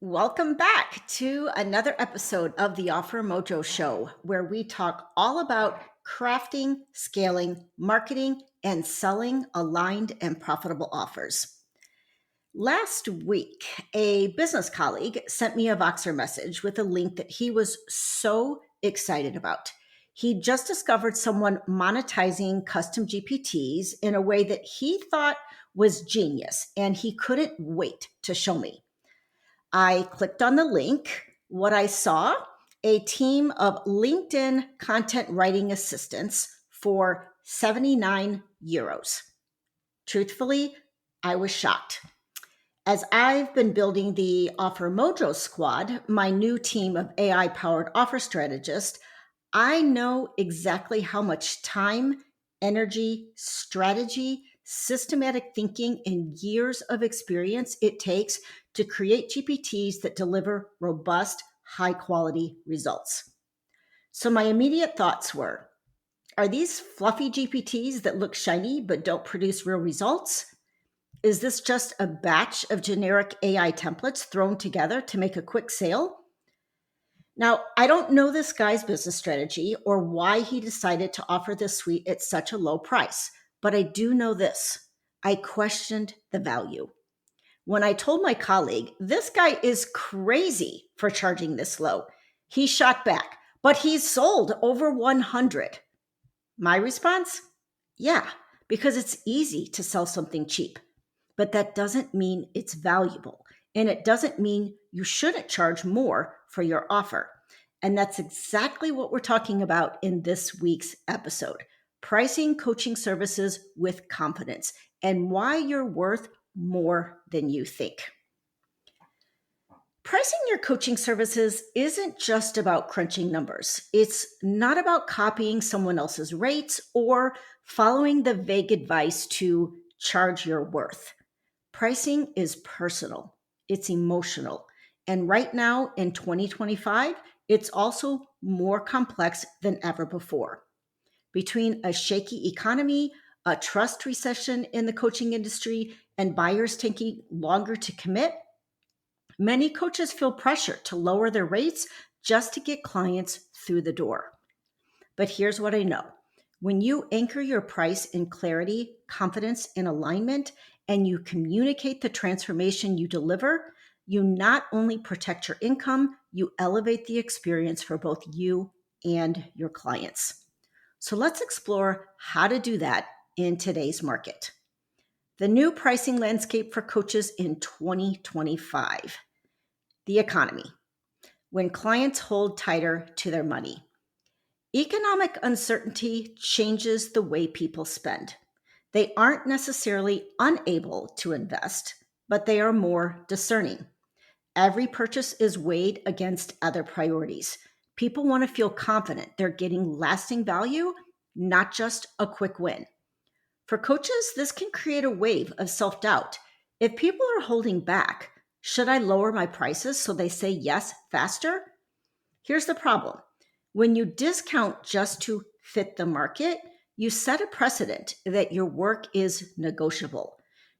Welcome back to another episode of the Offer Mojo Show, where we talk all about crafting, scaling, marketing, and selling aligned and profitable offers. Last week, a business colleague sent me a Voxer message with a link that he was so excited about. He just discovered someone monetizing custom GPTs in a way that he thought was genius, and he couldn't wait to show me. I clicked on the link. What I saw, a team of LinkedIn content writing assistants for 79 euros. Truthfully, I was shocked. As I've been building the Offer Mojo Squad, my new team of AI powered offer strategists, I know exactly how much time, energy, strategy, systematic thinking, and years of experience it takes to create GPTs that deliver robust, high quality results. So, my immediate thoughts were, are these fluffy GPTs that look shiny but don't produce real results? Is this just a batch of generic AI templates thrown together to make a quick sale? Now, I don't know this guy's business strategy or why he decided to offer this suite at such a low price, but I do know this. I questioned the value. When I told my colleague, this guy is crazy for charging this low, he shot back, but he's sold over 100. My response? Yeah, because it's easy to sell something cheap, but that doesn't mean it's valuable. And it doesn't mean you shouldn't charge more for your offer. And that's exactly what we're talking about in this week's episode: pricing coaching services with confidence and why you're worth more than you think. Pricing your coaching services isn't just about crunching numbers. It's not about copying someone else's rates or following the vague advice to charge your worth. Pricing is personal, it's emotional. And right now in 2025, it's also more complex than ever before. Between a shaky economy, a trust recession in the coaching industry, and buyers taking longer to commit, many coaches feel pressure to lower their rates just to get clients through the door. But here's what I know: when you anchor your price in clarity, confidence, and alignment, and you communicate the transformation you deliver, you not only protect your income, you elevate the experience for both you and your clients. So let's explore how to do that in today's market. The new pricing landscape for coaches in 2025. The economy. When clients hold tighter to their money. Economic uncertainty changes the way people spend. They aren't necessarily unable to invest, but they are more discerning. Every purchase is weighed against other priorities. People want to feel confident they're getting lasting value, not just a quick win. For coaches, this can create a wave of self doubt. If people are holding back, should I lower my prices so they say yes faster? Here's the problem: when you discount just to fit the market, you set a precedent that your work is negotiable.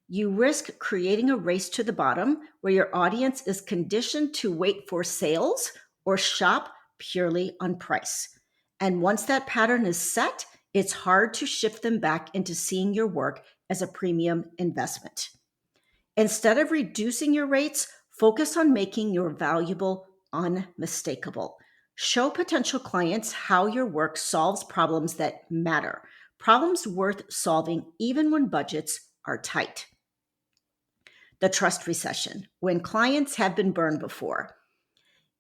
You risk creating a race to the bottom where your audience is conditioned to wait for sales or shop purely on price. And once that pattern is set, it's hard to shift them back into seeing your work as a premium investment. Instead of reducing your rates, focus on making your valuable unmistakable. Show potential clients how your work solves problems that matter, problems worth solving even when budgets are tight. The trust recession, when clients have been burned before.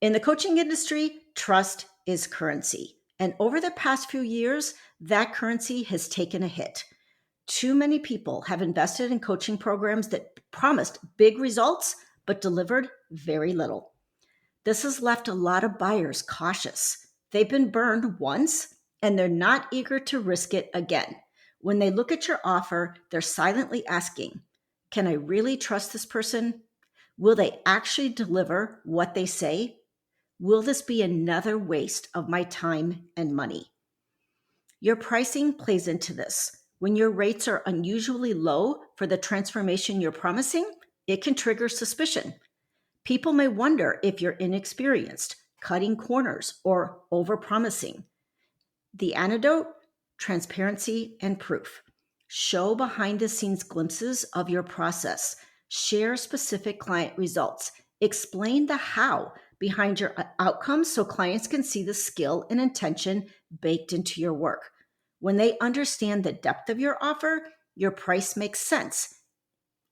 In the coaching industry, trust is currency. And over the past few years, that currency has taken a hit. Too many people have invested in coaching programs that promised big results but delivered very little. This has left a lot of buyers cautious. They've been burned once and they're not eager to risk it again. When they look at your offer, they're silently asking, can I really trust this person? Will they actually deliver what they say? Will this be another waste of my time and money? Your pricing plays into this. When your rates are unusually low for the transformation you're promising, it can trigger suspicion. People may wonder if you're inexperienced, cutting corners, or overpromising. The antidote: transparency and proof. Show behind the scenes glimpses of your process. Share specific client results. Explain the how behind your outcomes so clients can see the skill and intention baked into your work. When they understand the depth of your offer, your price makes sense,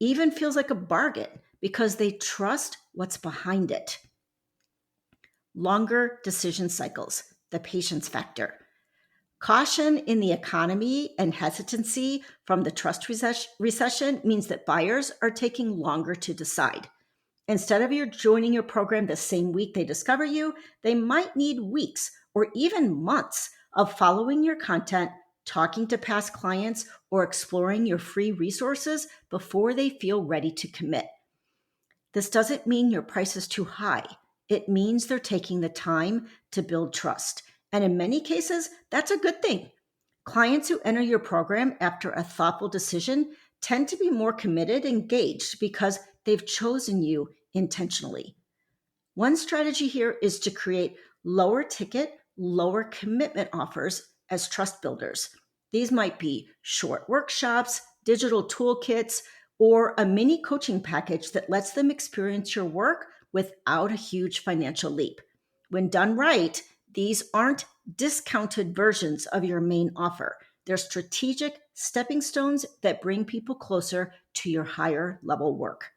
even feels like a bargain because they trust what's behind it. Longer decision cycles, the patience factor. Caution in the economy and hesitancy from the trust recession means that buyers are taking longer to decide. Instead of you joining your program the same week they discover you, they might need weeks or even months of following your content, talking to past clients, or exploring your free resources before they feel ready to commit. This doesn't mean your price is too high. It means they're taking the time to build trust. And in many cases, that's a good thing. Clients who enter your program after a thoughtful decision tend to be more committed and engaged because they've chosen you intentionally. One strategy here is to create lower ticket, lower commitment offers as trust builders. These might be short workshops, digital toolkits, or a mini coaching package that lets them experience your work without a huge financial leap. When done right, these aren't discounted versions of your main offer. They're strategic stepping stones that bring people closer to your higher level work.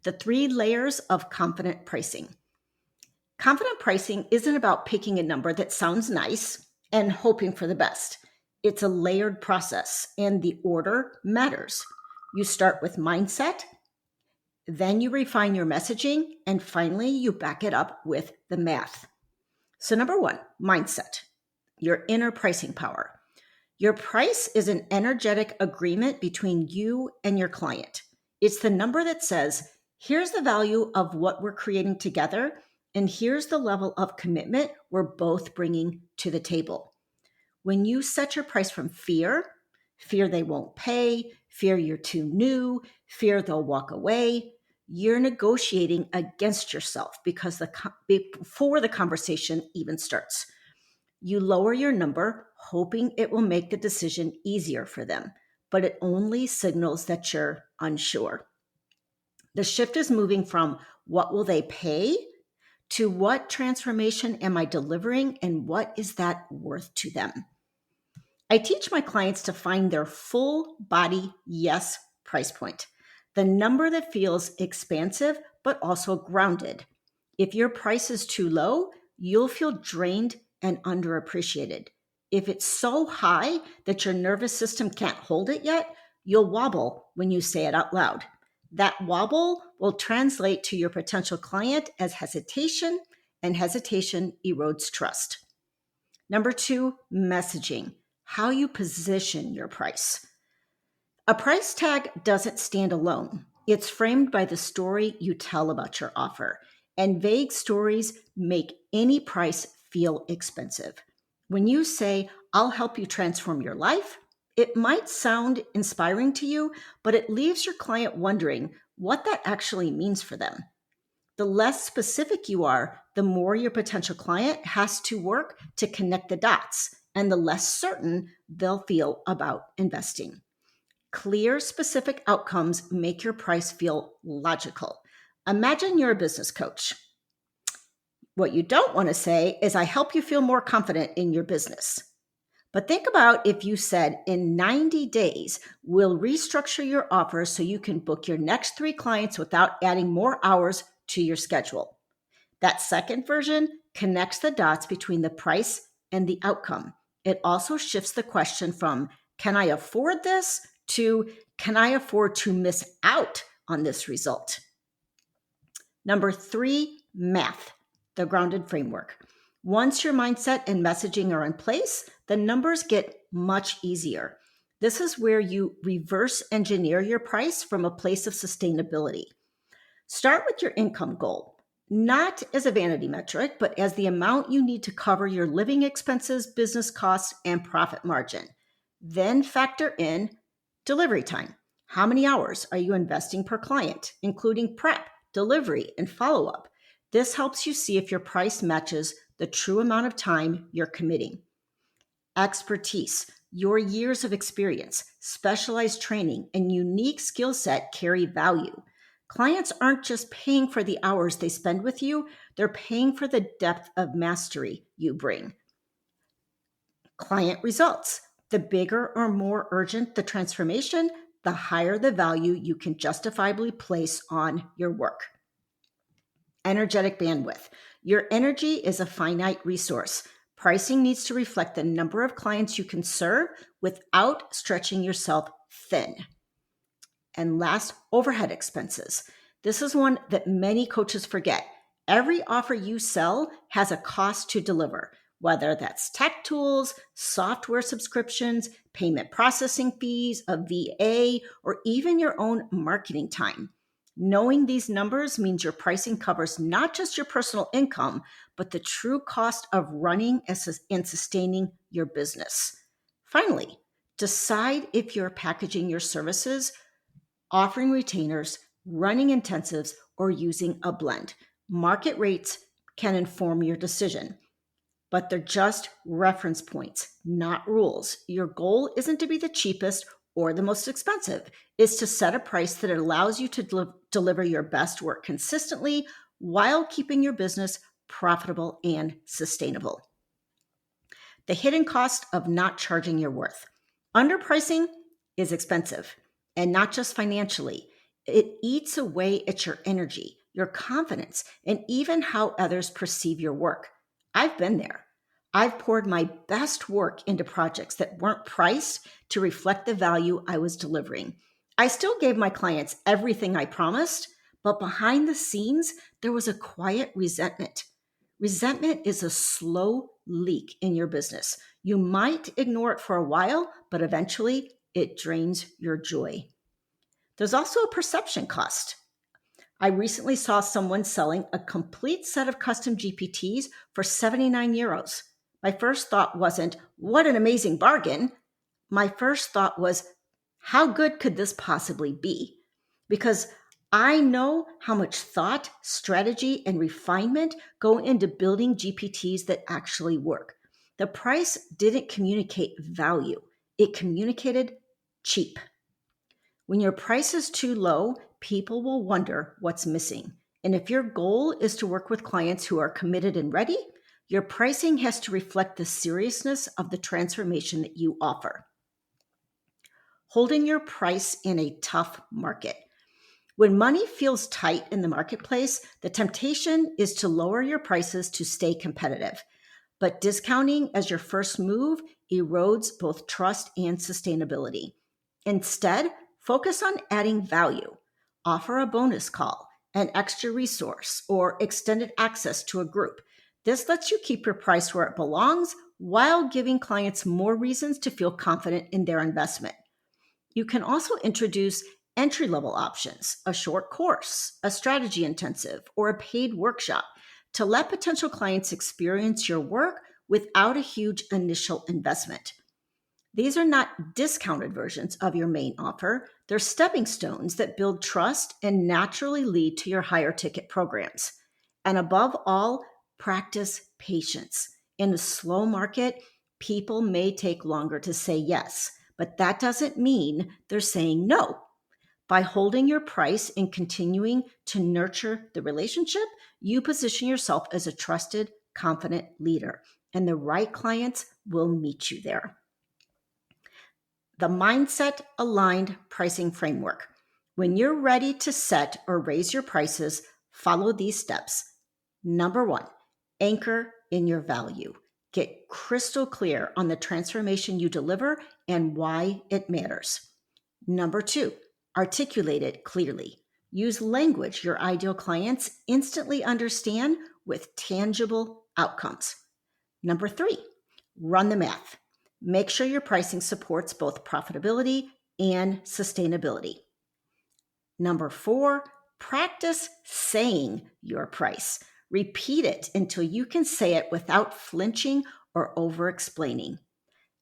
The 3 layers of confident pricing. Confident pricing isn't about picking a number that sounds nice and hoping for the best. It's a layered process, and the order matters. You start with mindset, then you refine your messaging, and finally you back it up with the math. So, number 1, mindset, your inner pricing power. Your price is an energetic agreement between you and your client. It's the number that says, here's the value of what we're creating together, and here's the level of commitment we're both bringing to the table. When you set your price from fear they won't pay, fear you're too new, fear they'll walk away, you're negotiating against yourself because before the conversation even starts. You lower your number, hoping it will make the decision easier for them, but it only signals that you're unsure. The shift is moving from what will they pay to what transformation am I delivering and what is that worth to them? I teach my clients to find their full body yes price point, the number that feels expansive but also grounded. If your price is too low, you'll feel drained and underappreciated. If it's so high that your nervous system can't hold it yet, you'll wobble when you say it out loud. That wobble will translate to your potential client as hesitation, and hesitation erodes trust. Number 2, messaging, how you position your price. A price tag doesn't stand alone. It's framed by the story you tell about your offer, and vague stories make any price feel expensive. When you say, I'll help you transform your life, it might sound inspiring to you, but it leaves your client wondering what that actually means for them. The less specific you are, the more your potential client has to work to connect the dots, and the less certain they'll feel about investing. Clear, specific outcomes make your price feel logical. Imagine you're a business coach. What you don't want to say is, I help you feel more confident in your business. But think about if you said, in 90 days, we'll restructure your offer so you can book your next 3 clients without adding more hours to your schedule. That second version connects the dots between the price and the outcome. It also shifts the question from, can I afford this, to, can I afford to miss out on this result? Number 3, math, the grounded framework. Once your mindset and messaging are in place, the numbers get much easier. This is where you reverse engineer your price from a place of sustainability. Start with your income goal, not as a vanity metric, but as the amount you need to cover your living expenses, business costs, and profit margin. Then factor in delivery time. How many hours are you investing per client, including prep, delivery, and follow-up. This helps you see if your price matches the true amount of time you're committing. Expertise. Your years of experience, specialized training, and unique skill set carry value. Clients aren't just paying for the hours they spend with you, they're paying for the depth of mastery you bring. Client results. The bigger or more urgent the transformation, the higher the value you can justifiably place on your work. Energetic bandwidth. Your energy is a finite resource. Pricing needs to reflect the number of clients you can serve without stretching yourself thin. And last, overhead expenses. This is one that many coaches forget. Every offer you sell has a cost to deliver, whether that's tech tools, software subscriptions, payment processing fees, a VA, or even your own marketing time. Knowing these numbers means your pricing covers not just your personal income, but the true cost of running and sustaining your business. Finally, decide if you're packaging your services, offering retainers, running intensives, or using a blend. Market rates can inform your decision, but they're just reference points, not rules. Your goal isn't to be the cheapest or the most expensive. It's to set a price that allows you to deliver your best work consistently while keeping your business profitable and sustainable. The hidden cost of not charging your worth. Underpricing is expensive, and not just financially. It eats away at your energy, your confidence, and even how others perceive your work. I've been there. I've poured my best work into projects that weren't priced to reflect the value I was delivering. I still gave my clients everything I promised, but behind the scenes, there was a quiet resentment. Resentment is a slow leak in your business. You might ignore it for a while, but eventually it drains your joy. There's also a perception cost. I recently saw someone selling a complete set of custom GPTs for 79 euros. My first thought wasn't, what an amazing bargain. My first thought was, how good could this possibly be? Because I know how much thought, strategy, and refinement go into building GPTs that actually work. The price didn't communicate value, it communicated cheap. When your price is too low, people will wonder what's missing. And if your goal is to work with clients who are committed and ready, your pricing has to reflect the seriousness of the transformation that you offer. Holding your price in a tough market. When money feels tight in the marketplace, the temptation is to lower your prices to stay competitive. But discounting as your first move erodes both trust and sustainability. Instead, focus on adding value. Offer a bonus call, an extra resource, or extended access to a group. This lets you keep your price where it belongs while giving clients more reasons to feel confident in their investment. You can also introduce entry-level options, a short course, a strategy intensive, or a paid workshop to let potential clients experience your work without a huge initial investment. These are not discounted versions of your main offer. They're stepping stones that build trust and naturally lead to your higher ticket programs. And above all, practice patience. In a slow market, people may take longer to say yes, but that doesn't mean they're saying no. By holding your price and continuing to nurture the relationship, you position yourself as a trusted, confident leader, and the right clients will meet you there. The mindset aligned pricing framework. When you're ready to set or raise your prices, follow these steps. Number 1, anchor in your value. Get crystal clear on the transformation you deliver and why it matters. Number 2, articulate it clearly. Use language your ideal clients instantly understand with tangible outcomes. Number 3, run the math. Make sure your pricing supports both profitability and sustainability. Number 4, practice saying your price. Repeat it until you can say it without flinching or over-explaining.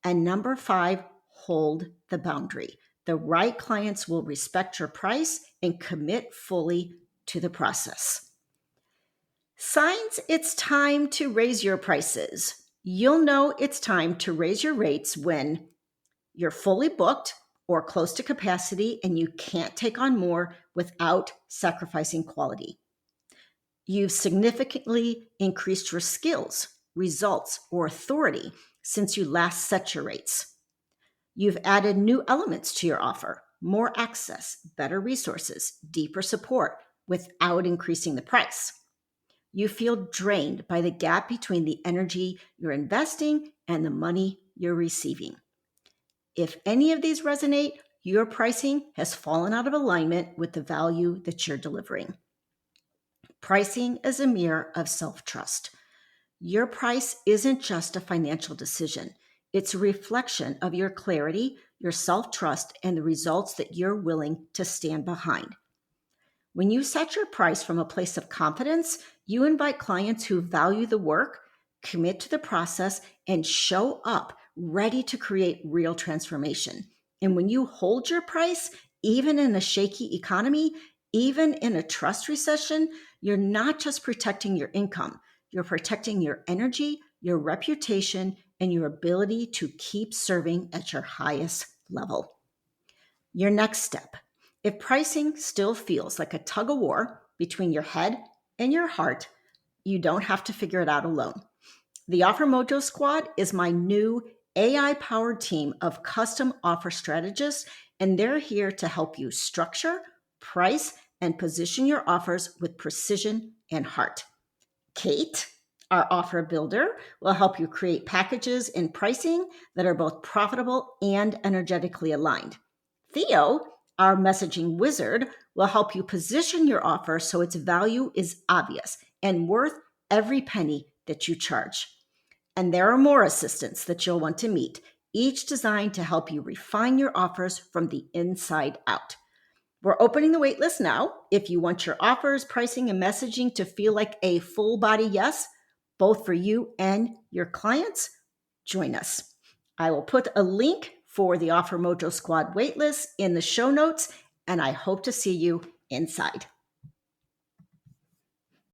And number 5, hold the boundary. The right clients will respect your price and commit fully to the process. Signs it's time to raise your prices. You'll know it's time to raise your rates when you're fully booked or close to capacity and you can't take on more without sacrificing quality. You've significantly increased your skills, results, or authority since you last set your rates. You've added new elements to your offer, more access, better resources, deeper support without increasing the price. You feel drained by the gap between the energy you're investing and the money you're receiving. If any of these resonate, your pricing has fallen out of alignment with the value that you're delivering. Pricing is a mirror of self-trust. Your price isn't just a financial decision. It's a reflection of your clarity, your self-trust, and the results that you're willing to stand behind. When you set your price from a place of confidence, you invite clients who value the work, commit to the process, and show up ready to create real transformation. And when you hold your price, even in a shaky economy, even in a trust recession, you're not just protecting your income, you're protecting your energy, your reputation, and your ability to keep serving at your highest level. Your next step. If pricing still feels like a tug of war between your head and your heart, you don't have to figure it out alone. The Offer Mojo Squad is my new AI-powered team of custom offer strategists, and they're here to help you structure, price, and position your offers with precision and heart. Kate, our offer builder, will help you create packages and pricing that are both profitable and energetically aligned. Theo, our messaging wizard, will help you position your offer so its value is obvious and worth every penny that you charge. And there are more assistants that you'll want to meet, each designed to help you refine your offers from the inside out. We're opening the waitlist now. If you want your offers, pricing, and messaging to feel like a full body yes, both for you and your clients, join us. I will put a link for the Offer Mojo Squad waitlist in the show notes, and I hope to see you inside.